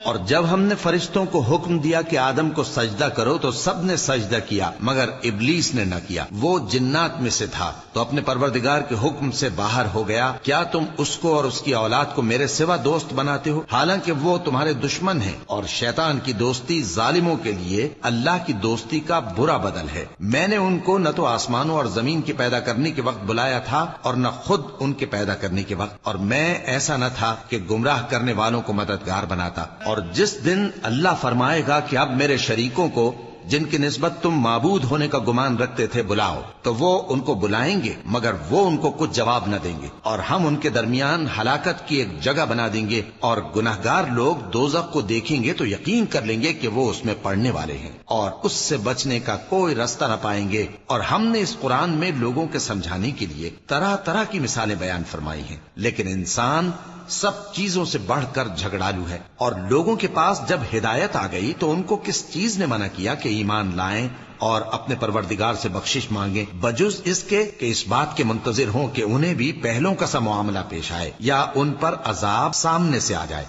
اور جب ہم نے فرشتوں کو حکم دیا کہ آدم کو سجدہ کرو تو سب نے سجدہ کیا مگر ابلیس نے نہ کیا، وہ جنات میں سے تھا تو اپنے پروردگار کے حکم سے باہر ہو گیا۔ کیا تم اس کو اور اس کی اولاد کو میرے سوا دوست بناتے ہو، حالانکہ وہ تمہارے دشمن ہیں، اور شیطان کی دوستی ظالموں کے لیے اللہ کی دوستی کا برا بدل ہے۔ میں نے ان کو نہ تو آسمانوں اور زمین کے پیدا کرنے کے وقت بلایا تھا اور نہ خود ان کے پیدا کرنے کے وقت، اور میں ایسا نہ تھا کہ گمراہ کرنے والوں کو مددگار بناتا۔ اور جس دن اللہ فرمائے گا کہ اب میرے شریکوں کو جن کی نسبت تم معبود ہونے کا گمان رکھتے تھے بلاؤ، تو وہ ان کو بلائیں گے مگر وہ ان کو کچھ جواب نہ دیں گے، اور ہم ان کے درمیان ہلاکت کی ایک جگہ بنا دیں گے، اور گناہگار لوگ دوزخ کو دیکھیں گے تو یقین کر لیں گے کہ وہ اس میں پڑنے والے ہیں، اور اس سے بچنے کا کوئی راستہ نہ پائیں گے۔ اور ہم نے اس قرآن میں لوگوں کے سمجھانے کے لیے طرح طرح کی مثالیں بیان فرمائی ہیں، لیکن انسان سب چیزوں سے بڑھ کر جھگڑالو ہے۔ اور لوگوں کے پاس جب ہدایت آ گئی تو ان کو کس چیز نے منع کیا کہ ایمان لائیں اور اپنے پروردگار سے بخشش مانگیں، بجز اس کے کہ اس بات کے منتظر ہوں کہ انہیں بھی پہلوں کا سا معاملہ پیش آئے یا ان پر عذاب سامنے سے آ جائے۔